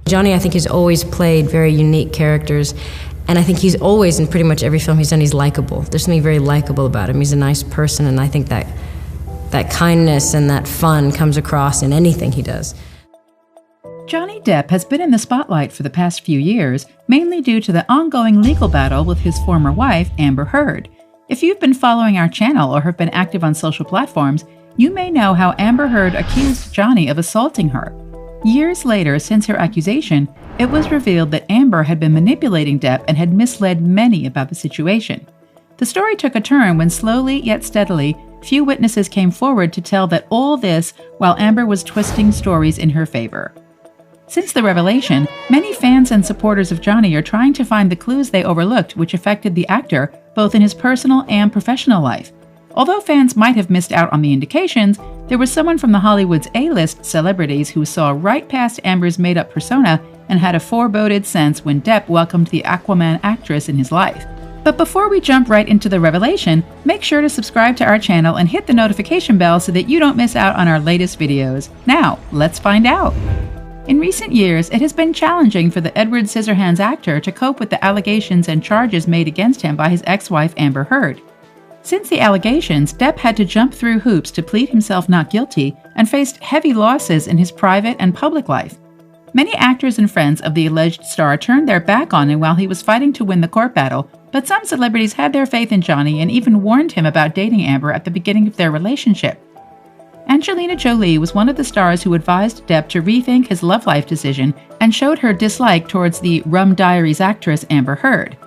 Johnny, I think, has always played very unique characters, and I think he's always, in pretty much every film he's done, he's likable. There's something very likable about him. He's a nice person, and I think that kindness and that fun comes across in anything he does. Johnny Depp has been in the spotlight for the past few years, mainly due to the ongoing legal battle with his former wife, Amber Heard. If you've been following our channel or have been active on social platforms, you may know how Amber Heard accused Johnny of assaulting her. Years later, since her accusation, it was revealed that Amber had been manipulating Depp and had misled many about the situation. The story took a turn when slowly yet steadily, few witnesses came forward to tell that all this while Amber was twisting stories in her favor. Since the revelation, many fans and supporters of Johnny are trying to find the clues they overlooked which affected the actor both in his personal and professional life. Although fans might have missed out on the indications, there was someone from the Hollywood's A-list celebrities who saw right past Amber's made-up persona and had a foreboded sense when Depp welcomed the Aquaman actress in his life. But before we jump right into the revelation, make sure to subscribe to our channel and hit the notification bell so that you don't miss out on our latest videos. Now, let's find out! In recent years, it has been challenging for the Edward Scissorhands actor to cope with the allegations and charges made against him by his ex-wife Amber Heard. Since the allegations, Depp had to jump through hoops to plead himself not guilty and faced heavy losses in his private and public life. Many actors and friends of the alleged star turned their back on him while he was fighting to win the court battle, but some celebrities had their faith in Johnny and even warned him about dating Amber at the beginning of their relationship. Angelina Jolie was one of the stars who advised Depp to rethink his love life decision and showed her dislike towards the Rum Diaries actress Amber Heard.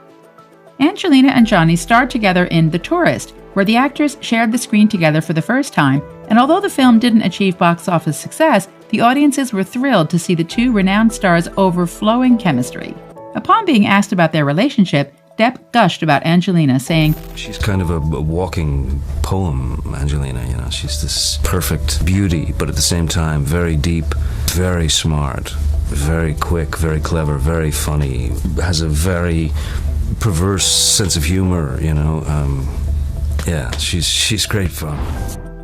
Angelina and Johnny starred together in The Tourist, where the actors shared the screen together for the first time, and although the film didn't achieve box office success, the audiences were thrilled to see the two renowned stars' overflowing chemistry. Upon being asked about their relationship, Depp gushed about Angelina, saying, "She's kind of a walking poem, Angelina, you know. She's this perfect beauty, but at the same time, very deep, very smart, very quick, very clever, very funny, has a very perverse sense of humor, you know. Yeah, she's great fun."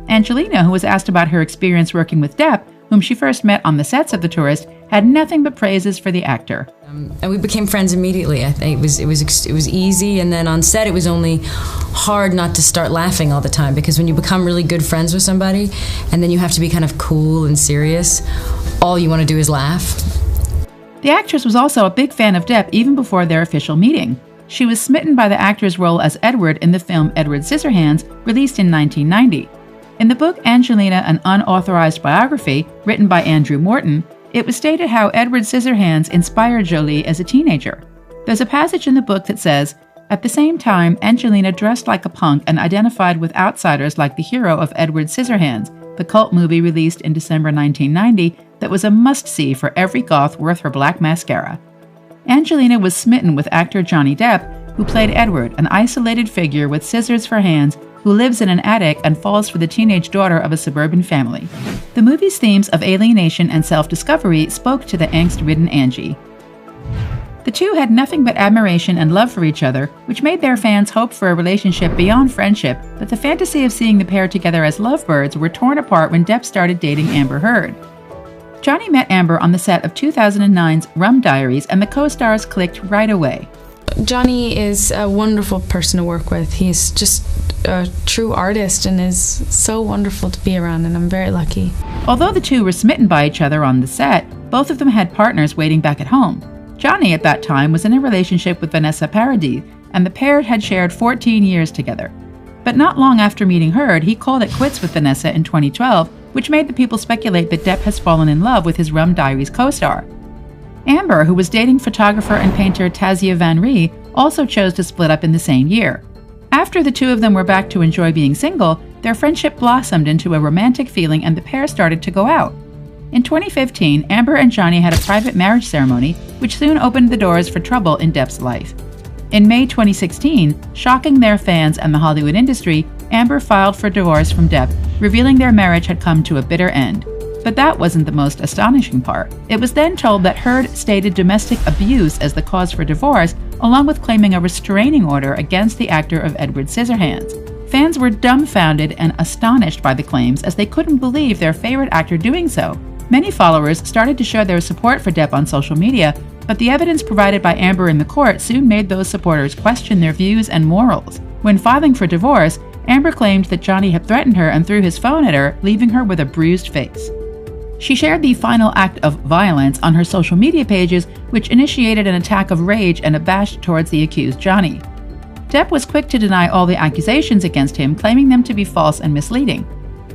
Angelina, who was asked about her experience working with Depp, whom she first met on the sets of The Tourist, had nothing but praises for the actor. And we became friends immediately. I think it was easy, and then on set it was only hard not to start laughing all the time, because when you become really good friends with somebody and then you have to be kind of cool and serious, all you want to do is laugh. The actress was also a big fan of Depp even before their official meeting. She was smitten by the actor's role as Edward in the film Edward Scissorhands, released in 1990. In the book Angelina, an Unauthorized Biography, written by Andrew Morton, it was stated how Edward Scissorhands inspired Jolie as a teenager. There's a passage in the book that says, "At the same time, Angelina dressed like a punk and identified with outsiders like the hero of Edward Scissorhands," the cult movie released in December 1990 that was a must-see for every goth worth her black mascara. Angelina was smitten with actor Johnny Depp, who played Edward, an isolated figure with scissors for hands who lives in an attic and falls for the teenage daughter of a suburban family. The movie's themes of alienation and self-discovery spoke to the angst-ridden Angie. The two had nothing but admiration and love for each other, which made their fans hope for a relationship beyond friendship, but the fantasy of seeing the pair together as lovebirds were torn apart when Depp started dating Amber Heard. Johnny met Amber on the set of 2009's Rum Diaries, and the co-stars clicked right away. Johnny is a wonderful person to work with. He's just a true artist and is so wonderful to be around, and I'm very lucky. Although the two were smitten by each other on the set, both of them had partners waiting back at home. Johnny at that time was in a relationship with Vanessa Paradis, and the pair had shared 14 years together. But not long after meeting Heard, he called it quits with Vanessa in 2012, which made the people speculate that Depp has fallen in love with his Rum Diaries co-star. Amber, who was dating photographer and painter Tazia Van Rie, also chose to split up in the same year. After the two of them were back to enjoy being single, their friendship blossomed into a romantic feeling and the pair started to go out. In 2015, Amber and Johnny had a private marriage ceremony, which soon opened the doors for trouble in Depp's life. In May 2016, shocking their fans and the Hollywood industry, Amber filed for divorce from Depp, revealing their marriage had come to a bitter end. But that wasn't the most astonishing part. It was then told that Heard stated domestic abuse as the cause for divorce, along with claiming a restraining order against the actor of Edward Scissorhands. Fans were dumbfounded and astonished by the claims, as they couldn't believe their favorite actor doing so. Many followers started to show their support for Depp on social media, but the evidence provided by Amber in the court soon made those supporters question their views and morals. When filing for divorce, Amber claimed that Johnny had threatened her and threw his phone at her, leaving her with a bruised face. She shared the final act of violence on her social media pages, which initiated an attack of rage and a bash towards the accused Johnny. Depp was quick to deny all the accusations against him, claiming them to be false and misleading.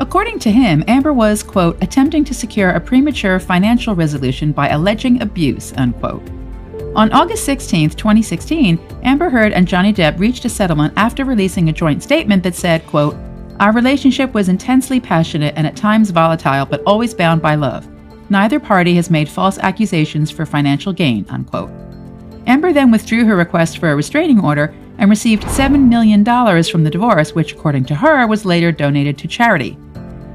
According to him, Amber was, quote, attempting to secure a premature financial resolution by alleging abuse, unquote. On August 16, 2016, Amber Heard and Johnny Depp reached a settlement after releasing a joint statement that said, quote, our relationship was intensely passionate and at times volatile, but always bound by love. Neither party has made false accusations for financial gain, unquote. Amber then withdrew her request for a restraining order and received $7 million from the divorce, which, according to her, was later donated to charity.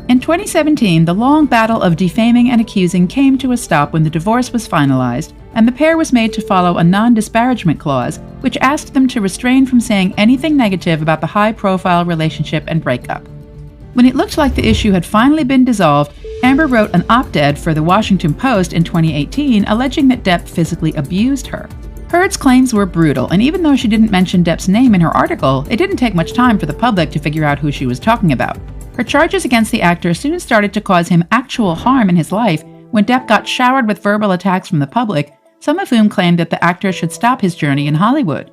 In 2017, the long battle of defaming and accusing came to a stop when the divorce was finalized, and the pair was made to follow a non-disparagement clause, which asked them to refrain from saying anything negative about the high-profile relationship and breakup. When it looked like the issue had finally been dissolved, Amber wrote an op-ed for the Washington Post in 2018 alleging that Depp physically abused her. Heard's claims were brutal, and even though she didn't mention Depp's name in her article, it didn't take much time for the public to figure out who she was talking about. Her charges against the actor soon started to cause him actual harm in his life when Depp got showered with verbal attacks from the public, some of whom claimed that the actor should stop his journey in Hollywood.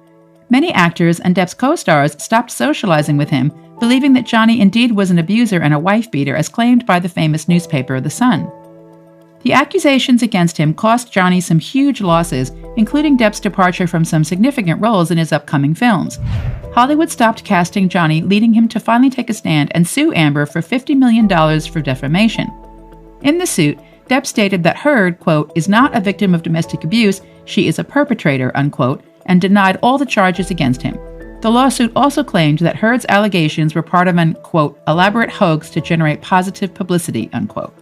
Many actors and Depp's co-stars stopped socializing with him, believing that Johnny indeed was an abuser and a wife-beater as claimed by the famous newspaper The Sun. The accusations against him cost Johnny some huge losses, including Depp's departure from some significant roles in his upcoming films. Hollywood stopped casting Johnny, leading him to finally take a stand and sue Amber for $50 million for defamation. In the suit, Depp stated that Heard, quote, is not a victim of domestic abuse, she is a perpetrator, unquote, and denied all the charges against him. The lawsuit also claimed that Heard's allegations were part of an, quote, elaborate hoax to generate positive publicity, unquote.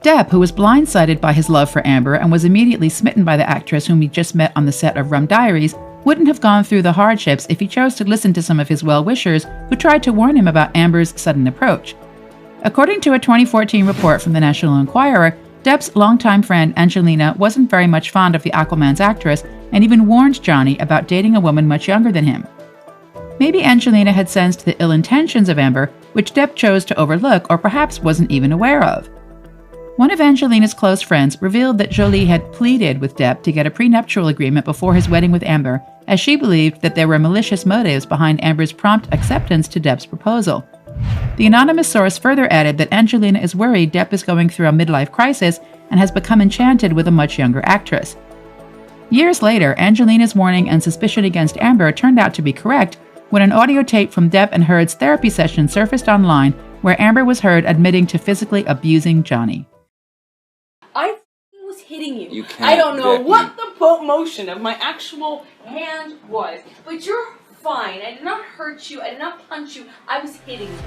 Depp, who was blindsided by his love for Amber and was immediately smitten by the actress whom he just met on the set of Rum Diaries, wouldn't have gone through the hardships if he chose to listen to some of his well-wishers who tried to warn him about Amber's sudden approach. According to a 2014 report from the National Enquirer, Depp's longtime friend Angelina wasn't very much fond of the Aquaman's actress and even warned Johnny about dating a woman much younger than him. Maybe Angelina had sensed the ill intentions of Amber, which Depp chose to overlook or perhaps wasn't even aware of. One of Angelina's close friends revealed that Jolie had pleaded with Depp to get a prenuptial agreement before his wedding with Amber, as she believed that there were malicious motives behind Amber's prompt acceptance to Depp's proposal. The anonymous source further added that Angelina is worried Depp is going through a midlife crisis and has become enchanted with a much younger actress. Years later, Angelina's warning and suspicion against Amber turned out to be correct when an audio tape from Depp and Heard's therapy session surfaced online where Amber was heard admitting to physically abusing Johnny. I was hitting you. Can't I don't know get what the motion of my actual hand was, but you're fine. I did not hurt you. I did not punch you. I was hitting you.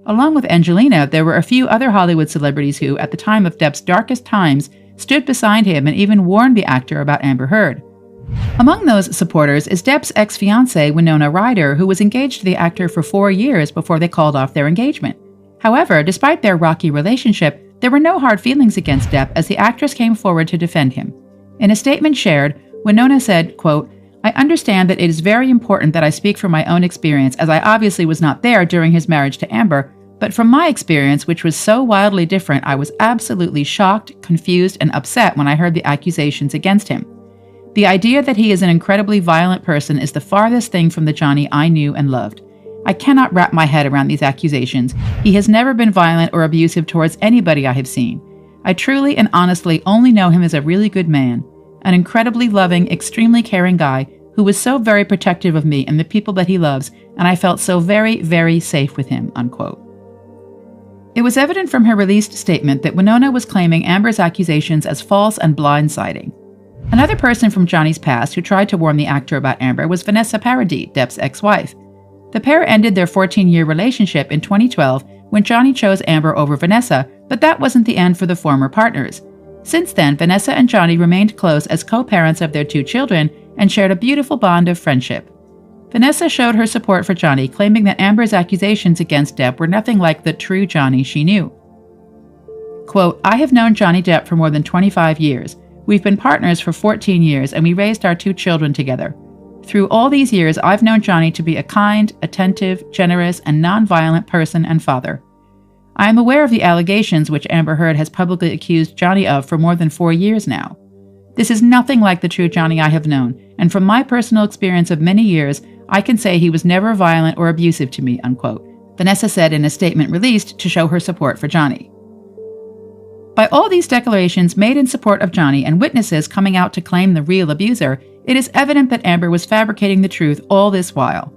Along with Angelina, there were a few other Hollywood celebrities who, at the time of Depp's darkest times, stood beside him and even warned the actor about Amber Heard. Among those supporters is Depp's ex-fiancée Winona Ryder, who was engaged to the actor for 4 years before they called off their engagement. However, despite their rocky relationship, there were no hard feelings against Depp as the actress came forward to defend him. In a statement shared, Winona said, quote, I understand that it is very important that I speak from my own experience, as I obviously was not there during his marriage to Amber, but from my experience, which was so wildly different, I was absolutely shocked, confused, and upset when I heard the accusations against him. The idea that he is an incredibly violent person is the farthest thing from the Johnny I knew and loved. I cannot wrap my head around these accusations. He has never been violent or abusive towards anybody I have seen. I truly and honestly only know him as a really good man, an incredibly loving, extremely caring guy who was so very protective of me and the people that he loves, and I felt so very, very safe with him, unquote. It was evident from her released statement that Winona was claiming Amber's accusations as false and blindsiding. Another person from Johnny's past who tried to warn the actor about Amber was Vanessa Paradis, Depp's ex-wife. The pair ended their 14-year relationship in 2012 when Johnny chose Amber over Vanessa, but that wasn't the end for the former partners. Since then, Vanessa and Johnny remained close as co-parents of their 2 children and shared a beautiful bond of friendship. Vanessa showed her support for Johnny, claiming that Amber's accusations against Depp were nothing like the true Johnny she knew. Quote, "I have known Johnny Depp for more than 25 years. We've been partners for 14 years, and we raised our 2 children together. Through all these years, I've known Johnny to be a kind, attentive, generous, and non-violent person and father. I am aware of the allegations which Amber Heard has publicly accused Johnny of for more than 4 years now. This is nothing like the true Johnny I have known, and from my personal experience of many years, I can say he was never violent or abusive to me," unquote, Vanessa said in a statement released to show her support for Johnny. By all these declarations made in support of Johnny and witnesses coming out to claim the real abuser, it is evident that Amber was fabricating the truth all this while.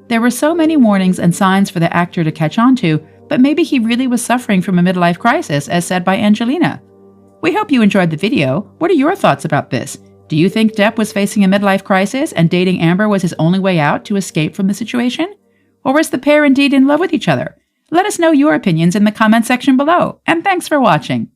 There were so many warnings and signs for the actor to catch on to, but maybe he really was suffering from a midlife crisis, as said by Angelina. We hope you enjoyed the video. What are your thoughts about this? Do you think Depp was facing a midlife crisis and dating Amber was his only way out to escape from the situation? Or was the pair indeed in love with each other? Let us know your opinions in the comment section below, and thanks for watching.